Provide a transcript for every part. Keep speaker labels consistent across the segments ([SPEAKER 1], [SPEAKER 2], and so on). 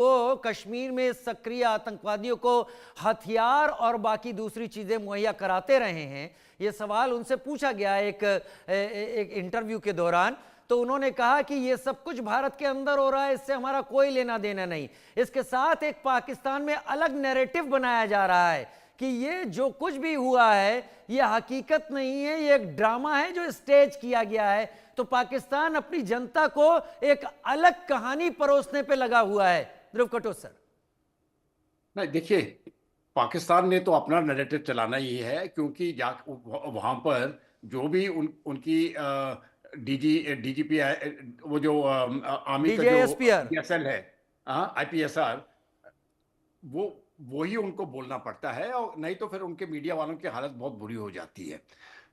[SPEAKER 1] वो कश्मीर में सक्रिय आतंकवादियों को हथियार और बाकी दूसरी चीजें मुहैया कराते रहे हैं, ये सवाल उनसे पूछा गया एक इंटरव्यू के दौरान। तो उन्होंने कहा कि ये सब कुछ भारत के अंदर हो रहा है, इससे हमारा कोई लेना देना नहीं। इसके साथ एक पाकिस्तान में अलग नैरेटिव बनाया जा रहा है कि ये जो कुछ भी हुआ है ये हकीकत नहीं है, ये एक ड्रामा है जो स्टेज किया गया है। तो पाकिस्तान अपनी जनता को एक अलग कहानी परोसने पे लगा हुआ है। ध्रुव कटोच सर।
[SPEAKER 2] नहीं, देखिए, पाकिस्तान ने तो अपना नैरेटिव चलाना ही है, क्योंकि वहां पर जो भी उनकी डीजीपी वो जो आर्मी का जो
[SPEAKER 1] डीजेएसपीआर
[SPEAKER 2] आईपीएसएल है, आईपीएसआर, वो ही उनको बोलना पड़ता है, और नहीं तो फिर उनके मीडिया वालों की हालत बहुत बुरी हो जाती है।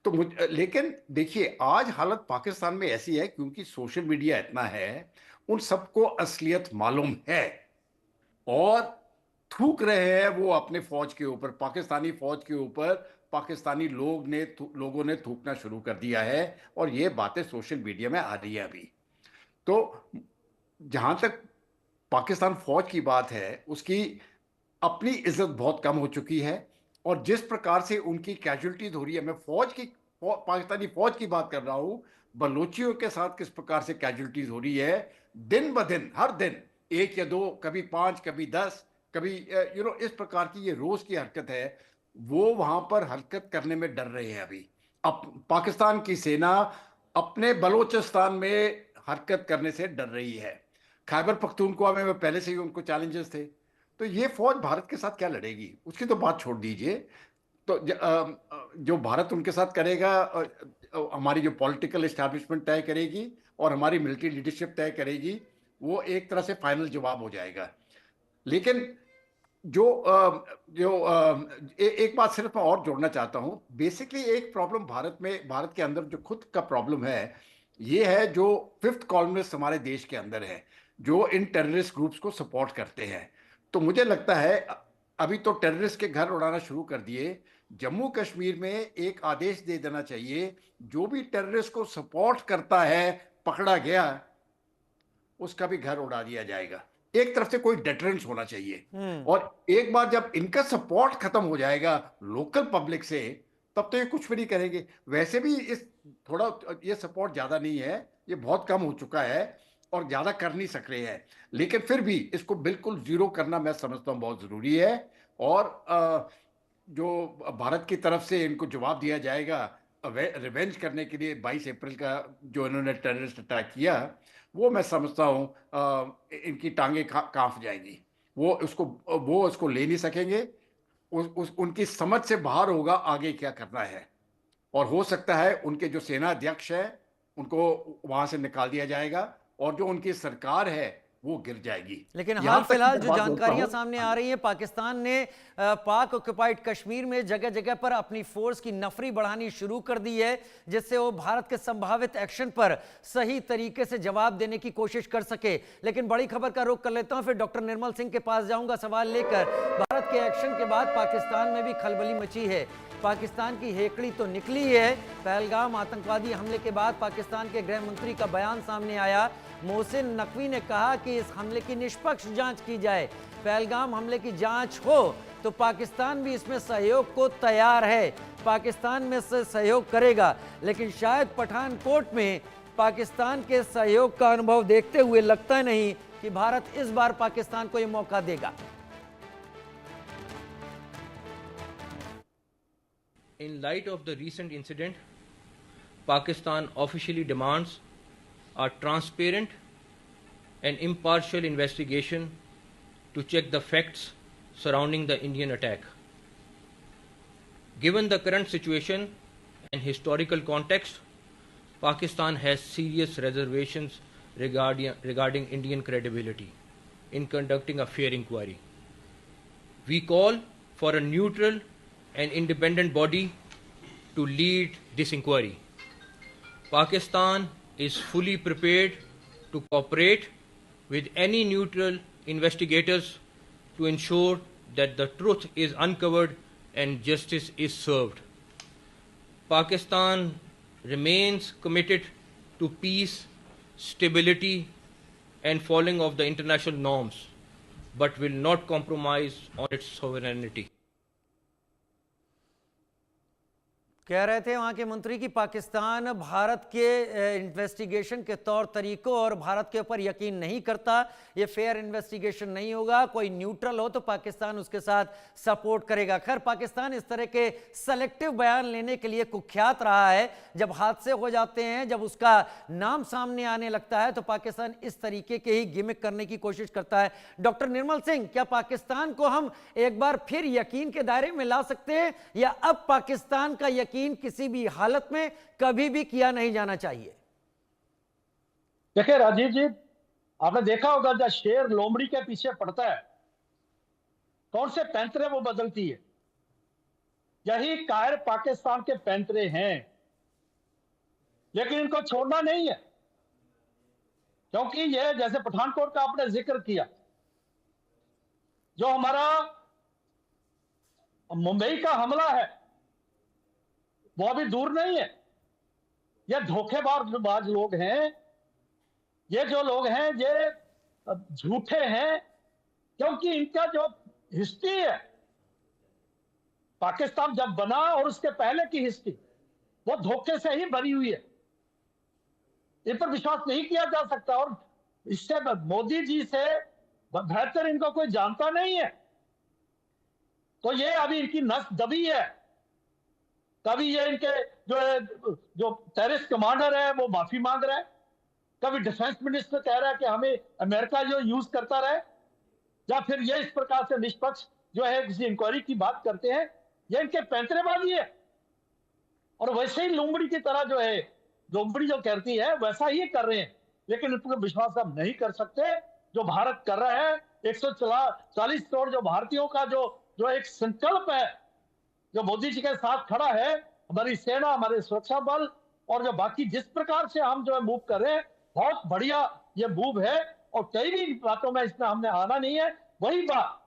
[SPEAKER 2] तो लेकिन देखिए, आज हालत पाकिस्तान में ऐसी है क्योंकि सोशल मीडिया इतना है, उन सबको असलियत मालूम है और थूक रहे हैं वो अपने फौज के ऊपर, पाकिस्तानी फौज के ऊपर। पाकिस्तानी लोगों ने थूकना शुरू कर दिया है, और ये बातें सोशल मीडिया में आ रही है अभी। तो जहां तक पाकिस्तान फौज की बात है, उसकी अपनी इज्जत बहुत कम हो चुकी है, और जिस प्रकार से उनकी कैजुअलिटीज हो रही है, मैं पाकिस्तानी फौज की बात कर रहा हूं, बलोचियों के साथ किस प्रकार से कैजुअलिटीज हो रही है, दिन ब दिन, हर दिन एक या दो, कभी 5, कभी 10, कभी इस प्रकार की ये रोज की हरकत है। वो वहां पर हरकत करने में डर रहे हैं अभी। अब पाकिस्तान की सेना अपने बलोचिस्तान में हरकत करने से डर रही है। खैबर पख्तूनख्वा में पहले से ही उनको चैलेंजेस थे। तो ये फौज भारत के साथ क्या लड़ेगी, उसकी तो बात छोड़ दीजिए। तो जो भारत उनके साथ करेगा, हमारी जो पॉलिटिकल एस्टैब्लिशमेंट तय करेगी और हमारी मिलिट्री लीडरशिप तय करेगी, वो एक तरह से फाइनल जवाब हो जाएगा। लेकिन एक बात सिर्फ मैं और जोड़ना चाहता हूं। बेसिकली एक प्रॉब्लम भारत के अंदर जो खुद का प्रॉब्लम है, ये है जो फिफ्थ कॉलमनिस्ट हमारे देश के अंदर है, जो इन टेररिस्ट ग्रुप्स को सपोर्ट करते हैं। तो मुझे लगता है अभी तो टेररिस्ट के घर उड़ाना शुरू कर दिए। जम्मू कश्मीर में एक आदेश दे देना चाहिए, जो भी टेररिस्ट को सपोर्ट करता है पकड़ा गया, उसका भी घर उड़ा दिया जाएगा। एक तरफ से कोई डेटरेंस होना चाहिए। और एक बार जब इनका सपोर्ट खत्म हो जाएगा लोकल पब्लिक से, तब तो ये कुछ भी नहीं करेंगे। वैसे भी इस थोड़ा ये सपोर्ट ज्यादा नहीं है, ये बहुत कम हो चुका है और ज्यादा कर नहीं सक रहे हैं। लेकिन फिर भी इसको बिल्कुल जीरो करना मैं समझता हूं बहुत जरूरी है। और जो भारत की तरफ से इनको जवाब दिया जाएगा रिवेंज करने के लिए, 22 अप्रैल का जो इन्होंने टेररिस्ट अटैक किया, वो मैं समझता हूँ इनकी टांगे कांप जाएंगी। वो उसको ले नहीं सकेंगे। उनकी समझ से बाहर होगा आगे क्या करना है। और हो सकता है उनके जो सेना अध्यक्ष है उनको वहां से निकाल दिया जाएगा, और जो उनकी सरकार है वो गिर जाएगी।
[SPEAKER 1] लेकिन
[SPEAKER 2] यहां
[SPEAKER 1] हाल
[SPEAKER 2] तक
[SPEAKER 1] फिलहाल
[SPEAKER 2] मैं
[SPEAKER 1] जो
[SPEAKER 2] बात बोलता
[SPEAKER 1] जानकारियां
[SPEAKER 2] हूं।
[SPEAKER 1] सामने आ रही हैं, पाकिस्तान ने पाक ऑक्युपाइड कश्मीर में जगह जगह पर अपनी फोर्स की नफरी बढ़ानी शुरू कर दी है, जिससे वो भारत के संभावित एक्शन पर सही तरीके से जवाब देने की कोशिश कर सके। लेकिन बड़ी खबर का रुख कर लेता हूं, फिर डॉक्टर निर्मल सिंह के पास जाऊंगा सवाल लेकर। भारत के एक्शन के बाद पाकिस्तान में भी खलबली मची है। पाकिस्तान की हेकड़ी तो निकली है। पहलगाम आतंकवादी हमले के बाद पाकिस्तान के गृह मंत्री का बयान सामने आया। मोहसिन नकवी ने कहा कि इस हमले की निष्पक्ष जांच की जाए। पहलगाम हमले की जांच हो तो पाकिस्तान भी इसमें सहयोग को तैयार है, पाकिस्तान में से सहयोग करेगा। लेकिन शायद पठानकोट में पाकिस्तान के सहयोग का अनुभव देखते हुए लगता नहीं कि भारत इस बार पाकिस्तान को यह मौका देगा।
[SPEAKER 3] In light of the recent incident, Pakistan officially demands a transparent and impartial investigation to check the facts surrounding the Indian attack. Given the current situation and historical context, Pakistan has serious reservations regarding Indian credibility in conducting a fair inquiry. We call for a neutral and independent body to lead this inquiry. Pakistan is fully prepared to cooperate with any neutral investigators to ensure that the truth is uncovered and justice is served. Pakistan remains committed to peace, stability, and following of the international norms. but will not compromise on its sovereignty.
[SPEAKER 1] कह रहे थे वहां के मंत्री कि पाकिस्तान भारत के investigation के तौर तरीकों और भारत के ऊपर यकीन नहीं करता। ये फेयर इन्वेस्टिगेशन नहीं होगा, कोई न्यूट्रल हो तो पाकिस्तान उसके साथ सपोर्ट करेगा। खैर, पाकिस्तान इस तरह के सेलेक्टिव बयान लेने के लिए कुख्यात रहा है। जब हादसे हो जाते हैं, जब उसका नाम सामने आने लगता है, तो पाकिस्तान इस तरीके के ही गिमिक करने की कोशिश करता है। डॉक्टर निर्मल सिंह, क्या पाकिस्तान को हम एक बार फिर यकीन के दायरे में ला सकते हैं, या अब पाकिस्तान का यकीन किसी भी हालत में कभी भी किया नहीं जाना चाहिए?
[SPEAKER 4] देखिए राजीव जी, आपने देखा होगा जब शेर लोमड़ी के पीछे पड़ता है, कौन से पैंतरे वो बदलती है। यही कायर पाकिस्तान के पैंतरे हैं, लेकिन इनको छोड़ना नहीं है, क्योंकि ये जैसे पठानकोट का आपने जिक्र किया, जो हमारा मुंबई का हमला है वो अभी दूर नहीं है। ये धोखेबाज लोग हैं, ये जो लोग हैं ये झूठे हैं, क्योंकि इनका जो हिस्ट्री है, पाकिस्तान जब बना और उसके पहले की हिस्ट्री वो धोखे से ही भरी हुई है। इन पर विश्वास नहीं किया जा सकता, और इससे मोदी जी से बेहतर इनको कोई जानता नहीं है। तो ये अभी इनकी नस दबी है। कभी ये इनके जो टेररिस्ट कमांडर है वो माफी मांग रहा है, कभी डिफेंस मिनिस्टर कह रहा है कि हमें अमेरिका जो यूज करता रहे, या फिर ये इस प्रकार से निष्पक्ष जो है किसी इंक्वायरी की बात करते हैं। ये इनके पैंतरेबाजी है, और वैसे ही लोमड़ी की तरह जो है, लोमड़ी जो कहती है वैसा ही कर रहे हैं। लेकिन इन पर विश्वास हम नहीं कर सकते। जो भारत कर रहा है, 140 करोड़ जो भारतीयों का जो एक संकल्प है, जो मोदी जी के साथ खड़ा है, हमारी सेना, हमारे सुरक्षा बल, और जो बाकी जिस प्रकार से हम जो है मूव कर रहे हैं, बहुत बढ़िया ये मूव है। और कई भी बातों में इसमें हमने आना नहीं है। वही बात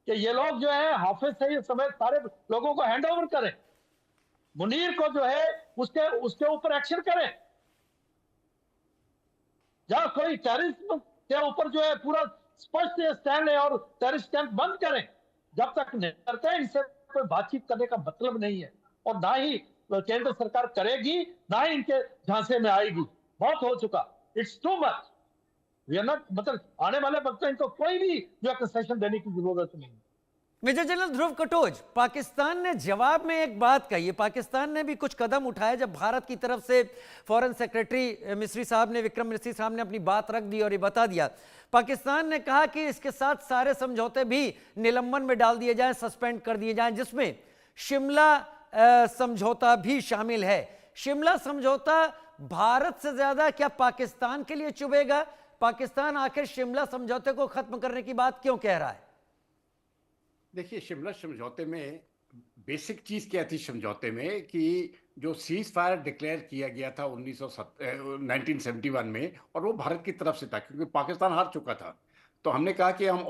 [SPEAKER 4] कि ये लोग जो है हाफिज सईद समेत सारे लोगों को हैंड ओवर करें, मुनीर को जो है उसके ऊपर एक्शन करें, या कोई टेररिज्म के ऊपर जो है पूरा स्पष्ट स्टैंड है और टेररिस्ट कैंप बंद करें। जब तक नहीं करते हैं, इनसे कोई बातचीत करने का मतलब नहीं है, और ना ही केंद्र सरकार करेगी, ना ही इनके झांसे में आएगी। बहुत हो चुका, it's too much. We are not, मतलब आने वाले वक्त में इनको कोई भी जो कंसेशन देने की जरूरत नहीं।
[SPEAKER 1] मेजर जनरल ध्रुव कटोच, पाकिस्तान ने जवाब में एक बात कही है। पाकिस्तान ने भी कुछ कदम उठाए। जब भारत की तरफ से फॉरेन सेक्रेटरी मिस्री साहब ने, विक्रम मिस्री साहब ने अपनी बात रख दी और ये बता दिया, पाकिस्तान ने कहा कि इसके साथ सारे समझौते भी निलंबन में डाल दिए जाएं, सस्पेंड कर दिए जाएं, जिसमें शिमला समझौता भी शामिल है। शिमला समझौता भारत से ज्यादा क्या पाकिस्तान के लिए चुभेगा? पाकिस्तान आखिर शिमला समझौते को खत्म करने की बात क्यों कह रहा है?
[SPEAKER 2] देखिए, शिमला समझौते में बेसिक चीज क्या थी समझौते में, कि जो सीज फायर डिक्लेयर किया गया था 1971 में, और वो भारत की तरफ से था, क्योंकि पाकिस्तान हार चुका था। तो हमने कहा कि हम